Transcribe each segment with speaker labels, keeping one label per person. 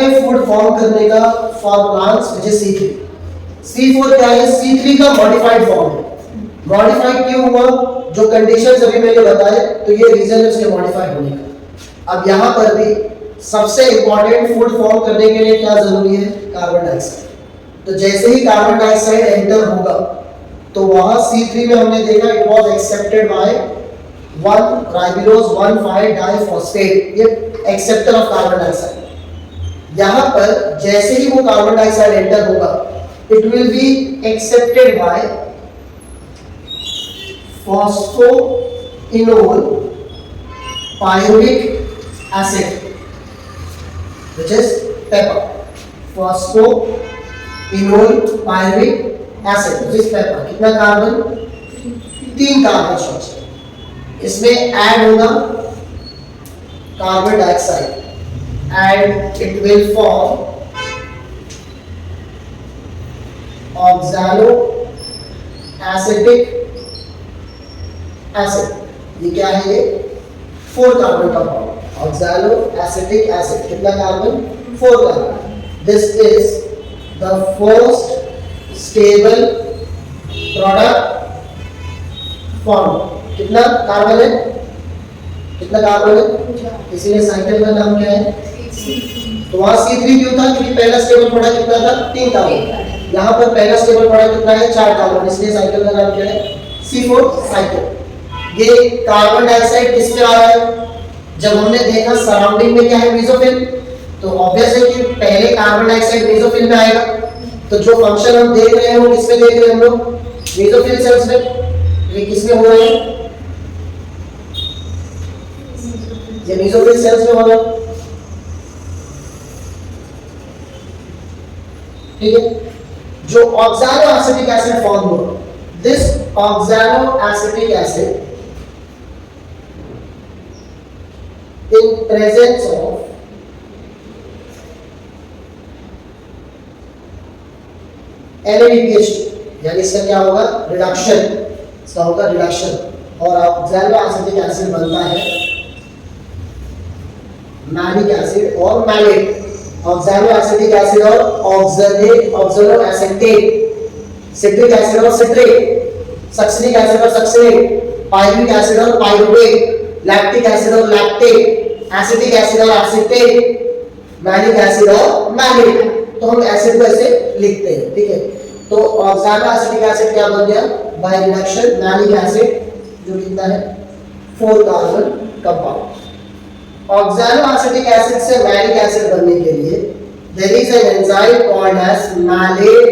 Speaker 1: है food form करने का for plants which is C3। C4 क्या है? C3 का मॉडिफाइड फॉर्म है। मॉडिफाइड क्यों हुआ? जो कंडीशंस अभी मैंने बताए, तो ये रीजन है उसके मॉडिफाइड होने का। अब यहाँ पर भी सबसे इंपॉर्टेंट फूड फॉर्म करने के लिए क्या जरूरी है? Carbon dioxide. तो जैसे ही कार्बन डाइऑक्साइड एंटर होगा तो वहां C3 में हमने देखा it was accepted by 1 राइबोलोज 1,5 diphosphate, ये एक्सेप्टर ऑफ कार्बन डाइऑक्साइड। यहाँ पर जैसे ही वो कार्बन डाइऑक्साइड एंटर होगा it will be accepted by phosphoenol pyruvic acid which is pepper, phosphoenol pyruvic acid which is pepper। कितना कार्बन? 3 carbon structure. इसमें add होगा carbon dioxide and it will form oxaloacetic acid. ये क्या है? ये 4 carbon compound oxaloacetic acid. कितना carbon? 4 carbon. This is the first stable product form. कितना carbon है? कितना कार्बन है? इसीलिए साइकिल का नाम क्या है? तो वहां C3 क्यों था? क्योंकि पहला स्टेबल प्रोडक्ट कितना था? 3 कार्बन। यहाँ पर पहला स्टेबल प्रोडक्ट कितना है? 4 कार्बन, इसलिए साइकिल का नाम क्या है? C4 cycle. ये कार्बन डाइऑक्साइड किस में आ रहा है? जब हमने देखा सराउंडिंग में क्या है? मेसोफिल। तो ऑब्वियस है कि पहले कार्बन डाइऑक्साइड मेसोफिल में आएगा। तो जो फंक्शन हम देख रहे हैं वो किसमें देख रहे हैं हम लोग? मेसोफिल सेल्स में। ये किसमें हो रहे हैं? ये मेसोफिल सेल्स में हो रहा है। ठीक है। जो ऑक्सैलो एसिटिक एसिड फॉर्म हुआ, this oxalo acetic acid in presence of NADPH2, यानी इसका क्या होगा? रिडक्शन। इसका होगा रिडक्शन और ऑक्सैलो एसिटिक एसिड बनता है मैलिक एसिड और मैलेट। ऑक्सैलो एसिटिक एसिड और ऑक्सैलो एसिटेट, सिट्रिक एसिड और सिट्रेट, सक्सिनिक एसिड और सक्सिनेट, पायरुविक एसिड और पायरुवेट, लैक्टिक एसिड और लैक्टेट, एसिटिक एसिड और एसिटेट, मैलिक एसिड और मैलेट। तो हम एसिड को ऐसे लिखते हैं। ठीक है। तो ऑक्सैलो एसिटिक एसिड क्या बन गया? बाय रिडक्शन मैलिक एसिड, जो कितना है? 4 carbon compound. Oxaloacetic acid से मैलिक एसिड बनने के लिए there is an enzyme called as malate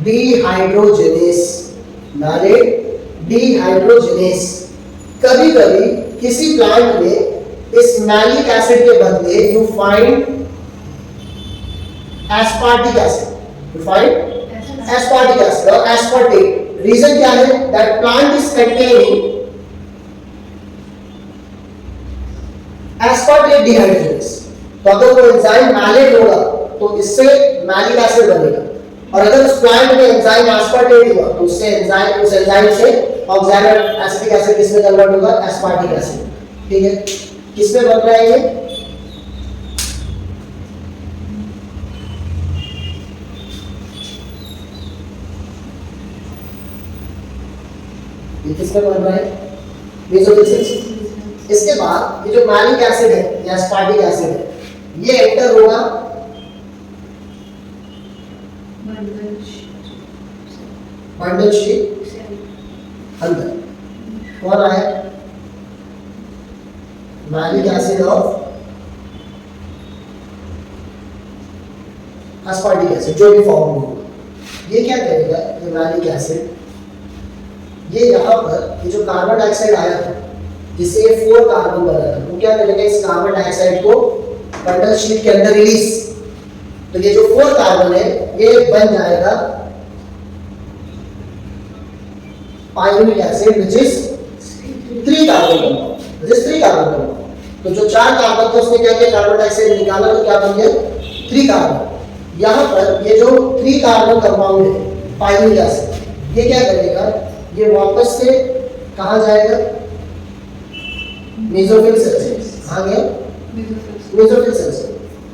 Speaker 1: dehydrogenase. Malate dehydrogenase. कभी-कभी किसी प्लांट में इस मैलिक एसिड के बदले you find aspartic acid. You find aspartic acid और एस्पार्टेट। रीजन क्या है? That plant is containing aspartate dehydrogenase. तो अगर वो एंजाइम मैलेट होगा तो इससे मैलिक एसिड बनेगा, और अगर उस प्लांट में एंजाइम एस्पार्टेट हुआ तो उससे उस एंजाइम से ऑक्सैलो एसिटिक एसिड किसमें कन्वर्ट होगा? Aspartic acid. ठीक है। किसमें बन रहा है ये? किसमें बन रहा है? Mesophyll cells. इसके बाद ये जो मैलिक एसिड है या एस्पार्टिक एसिड है, ये एंटर होगा बंडल शीट अंदर। कौन आया? Malic acid of aspartic acid, जो भी फॉर्म होगा। ये क्या करेगा? ये मैलिक एसिड, ये यहाँ पर ये जो कार्बन डाइऑक्साइड आया था जिससे ये 4 कार्बन बना था, वो क्या करेगा? इस कार्बन डाइऑक्साइड को बंडल शीट के अंदर रिलीज। तो ये जो 4 कार्बन है ये बन जाएगा pyruvic acid which is 3 carbon compound, which is 3 carbon compound. तो जो 4 कार्बन थे उसने क्या किया? कार्बन डाइऑक्साइड निकाला तो क्या बन गया? 3 कार्बन। यहाँ पर ये जो 3 कार्बन कंपाउंड है पायरुविक एसिड, ये क्या करेगा? ये वापस से कहाँ जाएगा? मेसोफिल सेल से। कहाँ गया? मेसोफिल सेल से।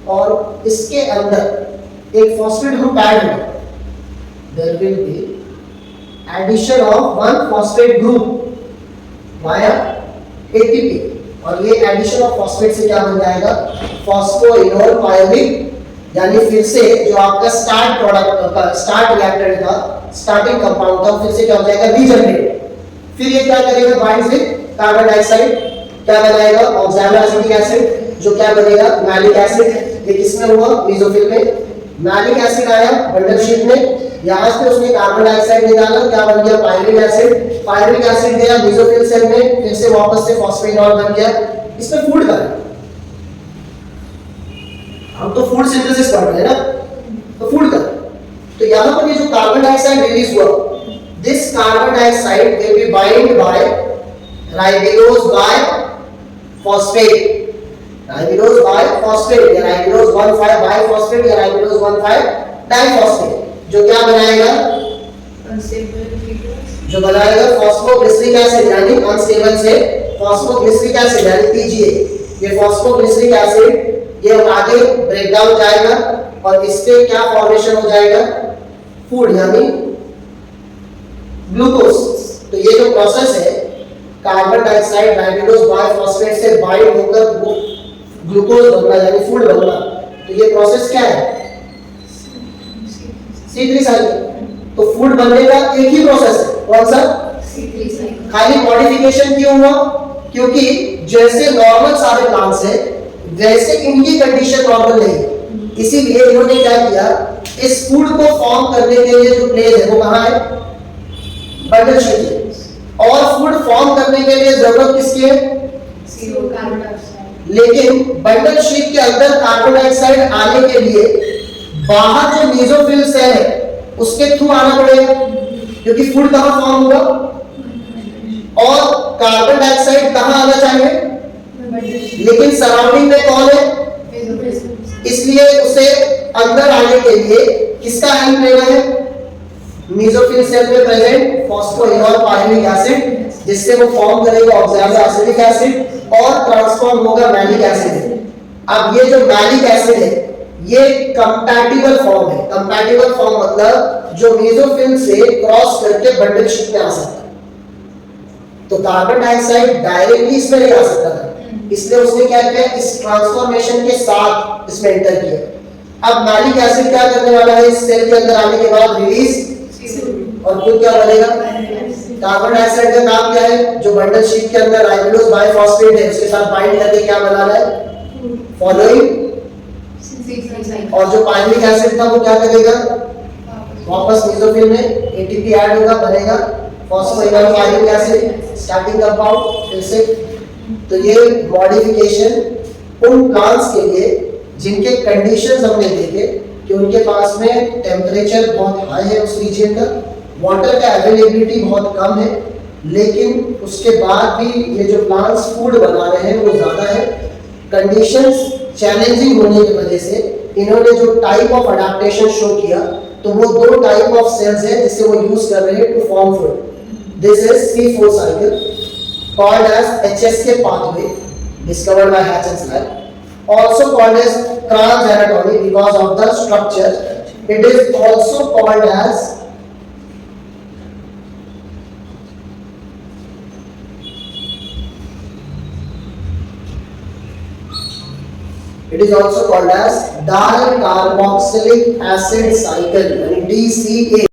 Speaker 1: और इसके अंदर एक फॉस्फेट ग्रुप ऐड होगा, there will be addition of one phosphate group via ATP, और ये एडिशन ऑफ फॉस्फेट से क्या बन जाएगा, फॉस्फोइनोल पायोलिक, यानी फिर से जो आपका स्टार्ट प्रोडक्ट का स्टार्ट रिएक्टेंट का स्टार्टिंग कंपाउंड था फिर से क्या हो जाएगा, रीजनरेट। फिर ये क्या करेगा, बाइंड्स विद कार्बन डाइऑक्साइड, क्या बनाएगा, ऑक्सैलोएसिटिक एसिड, जो क्या बनेगा, मैलिक एसिड। ये किसमें हुआ, मेसोफिल में। मैलिक एसिड आया बंडल शीट में, यहां से उसने कार्बन डाइऑक्साइड निकाला, क्या बन गया, पायरुविक एसिड। पायरुविक एसिड गया मेसोफिल सेल में, फिर से वापस से फॉस्फेनॉल बन गया। इसमें फूड का, हम तो फूड सिंथेसिस पढ़ रहे हैं ना, तो फूड का, तो यहां पर ये जो कार्बन डाइऑक्साइड रिलीज हुआ, this carbon dioxide will be bind by ribose bi phosphate, ribose bi phosphate या राइबोज 1,5 बाय फॉस्फेट या राइबोज 1,5 डाइफॉस्फेट, जो क्या बनाएगा, जो बनाएगा फॉस्फोग्लिसरिक एसिड, यानी अनस्टेबल से फॉस्फोग्लिसरिक एसिड यानी पीजीए। ये फॉस्फोग्लिसरिक एसिड ये आगे ब्रेक डाउन जाएगा और इससे क्या फॉर्मेशन हो जाएगा, फूड यानी ग्लूकोज। तो ये जो प्रोसेस है, carbon dioxide ribose bi phosphate से बाइंड होकर ग्लूकोज बनना यानी फूड बनना, तो ये प्रोसेस क्या है, C3 साइकिल। तो फूड बनने का एक ही प्रोसेस है, कौन सा, C3 साइकिल। खाली मॉडिफिकेशन क्यों हुआ, क्योंकि जैसे नॉर्मल सारे प्लांट्स हैं वैसे इनकी कंडीशन नॉर्मल नहीं है, इसीलिए इन्होंने क्या किया, इस फूड को फॉर्म करने के लिए जो प्लेस है वो कहां है, बंडल शीट है। और फूड फॉर्म करने के लिए जरूरत किसकी है, कार्बन डाइऑक्साइड। लेकिन बंडल शीट के अंदर कार्बन डाइऑक्साइड आने के लिए बाहर जो मेसोफिल सेल है उसके थ्रू आना पड़ेगा, क्योंकि फूड कहां फॉर्म होगा, और कार्बन डाइऑक्साइड कहां आना चाहिए, लेकिन सराउंडिंग में कौन है, इसलिए उसे अंदर आने के लिए किसका हेल्प लेना है, मेसोफिल सेल में प्रेजेंट फॉस्फोइनोल पायरुविक एसिड, जिससे वो फॉर्म करेगा ऑक्सैलोएसिटिक एसिड और ट्रांसफॉर्म होगा मैलिक एसिड। अब ये जो मैलिक एसिड है ये कंपैटिबल फॉर्म है। कंपैटिबल फॉर्म मतलब जो मेसोफिल से क्रॉस करके बंडल शीट में आ सकता है। तो कार्बन डाइऑक्साइड डायरेक्टली इसमें नहीं आ सकता था, इसलिए उसने क्या किया, इस ट्रांसफॉर्मेशन के साथ इसमें एंटर किया। अब मैलिक एसिड क्या करने वाला है, इस सेल के अंदर आने के बाद रिलीज, और फिर क्या बनेगा, कार्बन डाइऑक्साइड का काम क्या है, जो बंडल शीट के अंदर राइबोज बाय फॉस्फेट है उसके साथ बाइंड करके क्या बनाना है, फॉलोइंग। और जो पायरुविक एसिड था वो क्या करेगा, वापस मेसोफिल में एटीपी ऐड होगा, बनेगा phosphoenol pyruvic acid starting compound फिर से। तो ये मॉडिफिकेशन उन प्लांट्स के लिए जिनके कंडीशंस हमने देखे कि उनके पास में टेम्परेचर बहुत हाई है उस रीजन का, वाटर का अवेलेबिलिटी बहुत कम है, लेकिन उसके बाद भी ये जो प्लांट्स फूड बना रहे हैं वो ज़्यादा है। कंडीशंस चैलेंजिंग होने की वजह से इन्होंने जो टाइप ऑफ अडेप्टेशन शो किया, तो वो दो टाइप ऑफ सेल्स हैं जिससे वो यूज कर रहे हैं to form food. This is C4 cycle called as HSK pathway discovered by Hatch and Slack, also called as trans anatomy because of the structure. It is also called as dicarboxylic acid cycle, यानी DCA।